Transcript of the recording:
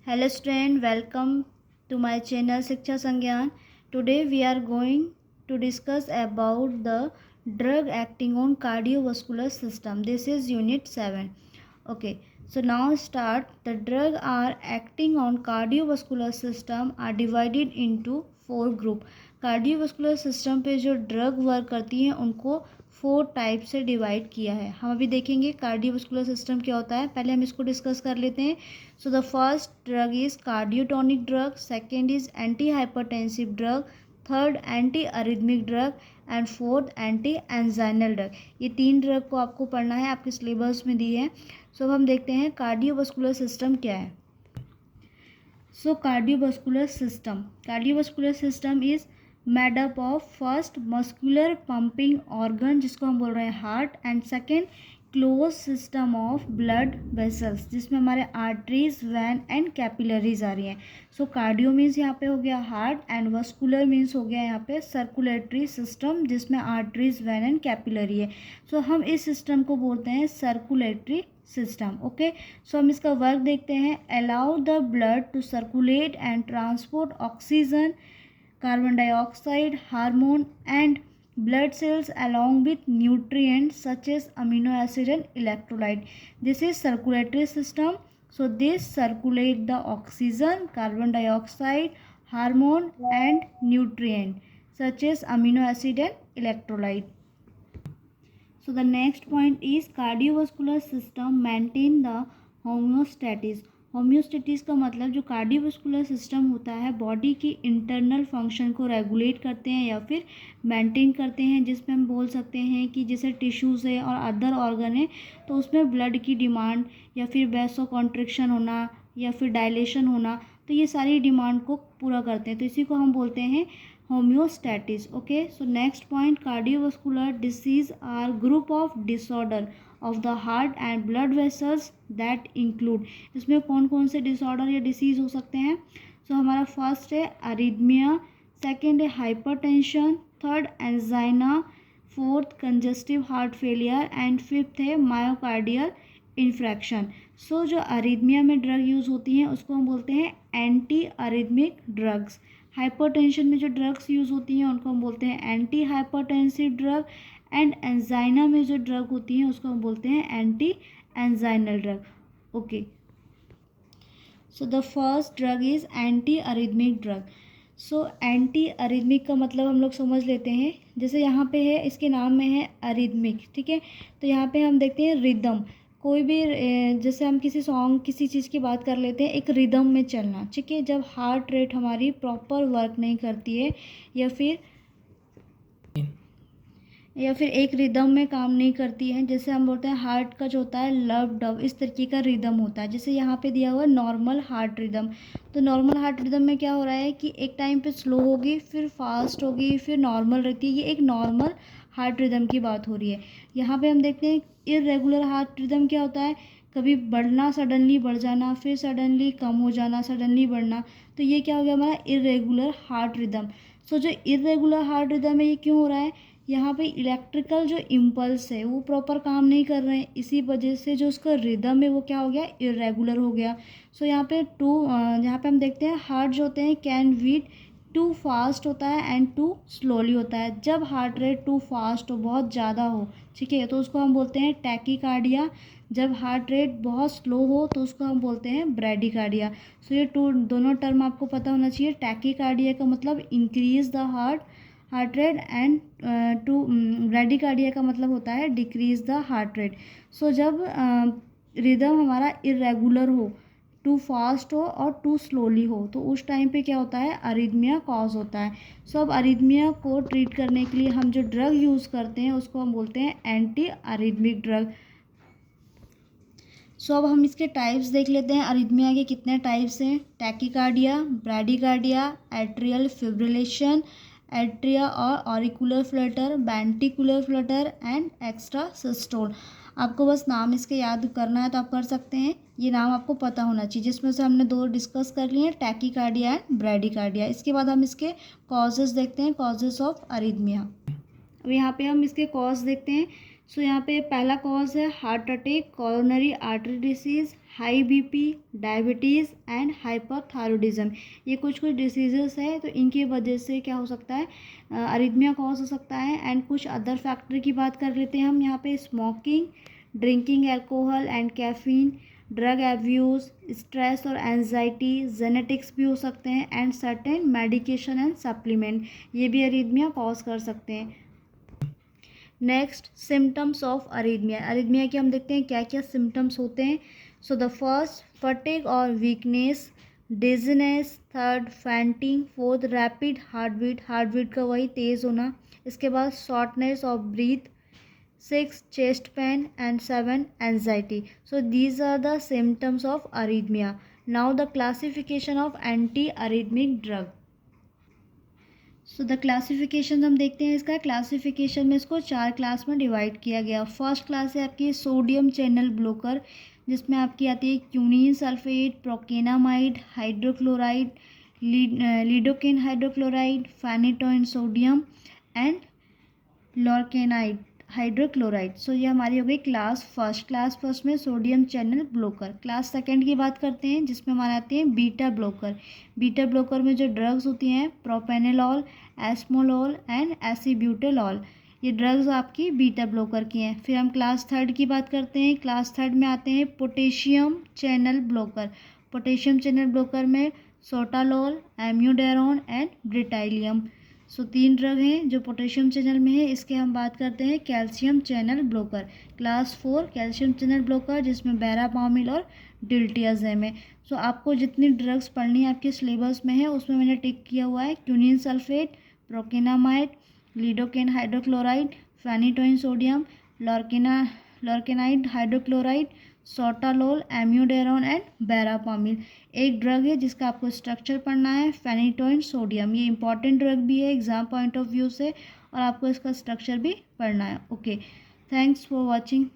Hello student, welcome to my channel Shiksha Sangyan. Today we are going to discuss about the drug acting on cardiovascular system. This is unit 7. Okay, so now start. The drug are acting on cardiovascular system are divided into 4 group. Cardiovascular system पे जो drug work करती हैं उनको 4 type से divide किया है. हम अभी देखेंगे कार्डियोवास्कुलर सिस्टम क्या होता है. पहले हम इसको डिस्कस कर लेते हैं. So the first drug is cardiotonic drug, second is anti hypertensive drug, third anti arrhythmic drug and fourth anti anginal drug. ये 3 ड्रग को आपको पढ़ना है, आपके सिलेबस में दी है. सो अब हम देखते हैं कार्डियोवास्कुलर सिस्टम क्या है. So cardiovascular system is made up of first muscular pumping organ जिसको हम बोल रहे हैं heart, and second close system of blood vessels जिसमें हमारे आर्टरीज, वैन एंड कैपिलरीज आ रही हैं. सो कार्डियो मीन्स यहाँ पे हो गया हार्ट, एंड वस्कुलर मीन्स हो गया यहाँ पे सर्कुलेटरी सिस्टम जिसमें आर्टरीज, वैन एंड कैपिलरी है. सो हम इस सिस्टम को बोलते हैं सर्कुलेटरी सिस्टम. ओके, सो हम इसका वर्क देखते हैं. Allow the blood to circulate and transport oxygen, carbon dioxide, hormone and blood cells along with nutrients such as amino acid and electrolyte. This is circulatory system. So this circulate the oxygen, carbon dioxide, hormone and nutrient such as amino acid and electrolyte. So the next point is cardiovascular system maintain the homeostasis. Homeostasis का मतलब जो cardiovascular system होता है body की internal function को regulate करते हैं या फिर मेंटेन करते हैं, जिसमें हम बोल सकते हैं कि जैसे टिश्यूज़ है और अदर ऑर्गन है तो उसमें ब्लड की डिमांड या फिर वैसो कॉन्ट्रिक्शन होना या फिर डायलेशन होना, तो ये सारी डिमांड को पूरा करते हैं. तो इसी को हम बोलते हैं homeostasis. Okay, so next point cardiovascular disease are group of disorder of the heart and blood vessels that include. इसमें कौन कौन से डिसऑर्डर या डिसीज़ हो सकते हैं. सो हमारा फर्स्ट है अरिथमिया, सेकेंड है hypertension, third angina, fourth congestive heart failure and fifth है मायोकार्डियल इन्फ्रैक्शन. सो जो अरिथमिया में ड्रग यूज़ होती हैं उसको हम बोलते हैं एंटी अरिथमिक ड्रग्स. हाइपरटेंशन में जो ड्रग्स यूज़ होती हैं उनको हम बोलते हैं anti hypertensive drug, and angina में जो ड्रग होती हैं उसको हम बोलते हैं anti anginal drug. Okay, so the first drug is anti arrhythmic drug. So anti arrhythmic का मतलब हम लोग समझ लेते हैं. जैसे यहाँ पे है, इसके नाम में है अरिथमिक, ठीक है. तो यहाँ पे हम देखते हैं रिदम. कोई भी जैसे हम किसी सॉन्ग किसी चीज़ की बात कर लेते हैं, एक रिदम में चलना, ठीक है. जब हार्ट रेट हमारी प्रॉपर वर्क नहीं करती है या फिर एक रिदम में काम नहीं करती है, जैसे हम बोलते हैं हार्ट का जो होता है लव डव, इस तरीके का रिदम होता है. जैसे यहाँ पे दिया हुआ है नॉर्मल हार्ट रिदम. तो नॉर्मल हार्ट रिदम में क्या हो रहा है कि एक टाइम पे स्लो होगी, फिर फास्ट होगी, फिर नॉर्मल रहती है. ये एक नॉर्मल हार्ट रिदम की बात हो रही है. यहाँ पे हम देखते हैं इर्रेगुलर हार्ट रिदम क्या होता है, कभी बढ़ना, सडनली बढ़ जाना, फिर सडनली कम हो जाना, सडनली बढ़ना. तो ये क्या हो गया हमारा इर्रेगुलर हार्ट रिदम. सो जो इर्रेगुलर हार्ट रिदम है ये क्यों हो रहा है, यहाँ पे इलेक्ट्रिकल जो इम्पल्स है वो प्रॉपर काम नहीं कर रहे हैं, इसी वजह से जो उसका रिदम है वो क्या हो गया, इरेगुलर हो गया. सो यहाँ पे यहाँ पे हम देखते हैं हार्ट जो होते हैं कैन बीट टू फास्ट होता है एंड टू स्लोली होता है. जब हार्ट रेट टू फास्ट हो, बहुत ज़्यादा हो, ठीक है, तो उसको हम बोलते हैं टैकीकार्डिया. जब हार्ट रेट बहुत स्लो हो तो उसको हम बोलते हैं ब्रैडीकार्डिया. सो ये दोनों टर्म आपको पता होना चाहिए. टैकीकार्डिया का मतलब increase the heart rate and to bradycardia का मतलब होता है decrease the heart rate. So जब रिदम हमारा इरेगुलर हो, टू फास्ट हो और टू स्लोली हो, तो उस टाइम पे क्या होता है, अरिथमिया कॉज होता है. सो अब अरिथमिया को ट्रीट करने के लिए हम जो ड्रग यूज़ करते हैं उसको हम बोलते हैं एंटी अरिथमिक ड्रग. सो अब हम इसके टाइप्स देख लेते हैं. अरिथमिया के कितने टाइप्स हैं. Tachycardia, bradycardia, atrial fibrillation, atria और auricular flutter, ventricular flutter and extra systole. आपको बस नाम इसके याद करना है तो आप कर सकते हैं. ये नाम आपको पता होना चाहिए, जिसमें से हमने 2 डिस्कस कर लिए हैं, टैकीकार्डिया एंड ब्रैडीकार्डिया. इसके बाद हम इसके कॉजेज़ देखते हैं, कॉजेज़ ऑफ अरिथमिया. अब यहाँ पे हम इसके कॉज देखते हैं. सो यहाँ पे पहला कॉज है heart attack, coronary artery disease, high BP, diabetes and hyperthyroidism. ये कुछ डिसीजेस है, तो इनकी वजह से क्या हो सकता है, अरिथमिया कॉज हो सकता है। एंड कुछ अदर फैक्टर की बात कर लेते हैं हम यहाँ पे, smoking, drinking alcohol and caffeine, drug abuse, stress और एंजाइटी, जेनेटिक्स भी हो सकते हैं, and certain medication and supplement, ये भी अरिथमिया कॉज कर सकते हैं। Next, symptoms of arrhythmia. Arrhythmia के हम देखते हैं क्या क्या सिम्टम्स होते हैं। सो द फर्स्ट, फटीग और weakness, dizziness, third fainting, fourth rapid heart beat का वही तेज़ होना, इसके बाद shortness of breath, 6 chest pain, and 7 anxiety. So these are the symptoms of arrhythmia. Now the classification of anti-arrhythmic drug. So the classification हम देखते हैं इसका। क्लासिफिकेशन में इसको 4 क्लास में डिवाइड किया गया। फर्स्ट क्लास है आपकी सोडियम चैनल ब्लॉकर, जिसमें आपकी आती है quinine sulphate, procainamide, hydrochloride, lidocaine hydrochloride, phenytoin sodium and lorcainide hydrochloride. So ये हमारी हो गई क्लास फर्स्ट। क्लास फर्स्ट में sodium channel blocker. Class second की बात करते हैं, जिसमें हमारे आते हैं बीटा ब्लॉकर। बीटा ब्लॉकर में जो ड्रग्स होती हैं, प्रोपेनोलॉल, एस्मोलॉल एंड एसिब्यूटेलॉल, ये ड्रग्स आपकी बीटा ब्लॉकर की हैं। फिर हम क्लास थर्ड की बात करते हैं। क्लास थर्ड में आते हैं potassium channel blocker. Potassium channel blocker में सोटालॉल, एम्यूडेरोन एंड ब्रिटाइलियम। सो 3 ड्रग हैं जो पोटेशियम चैनल में है। इसके हम बात करते हैं calcium channel blocker. Class 4 calcium channel blocker, जिसमें बेरापामिल और डिल्टियाजेम है। सो आपको जितनी ड्रग्स पढ़नी है आपके सिलेबस में है, उसमें मैंने टिक किया हुआ है quinine sulphate, procainamide, lidocaine hydrochloride, phenytoin sodium, lorcainide hydrochloride, sotalol, amiodarone and verapamil. एक ड्रग है जिसका आपको स्ट्रक्चर पढ़ना है, फेनिटोइन सोडियम। ये इंपॉर्टेंट ड्रग भी है एग्जाम पॉइंट ऑफ व्यू से, और आपको इसका स्ट्रक्चर भी पढ़ना है। Okay, thanks for watching.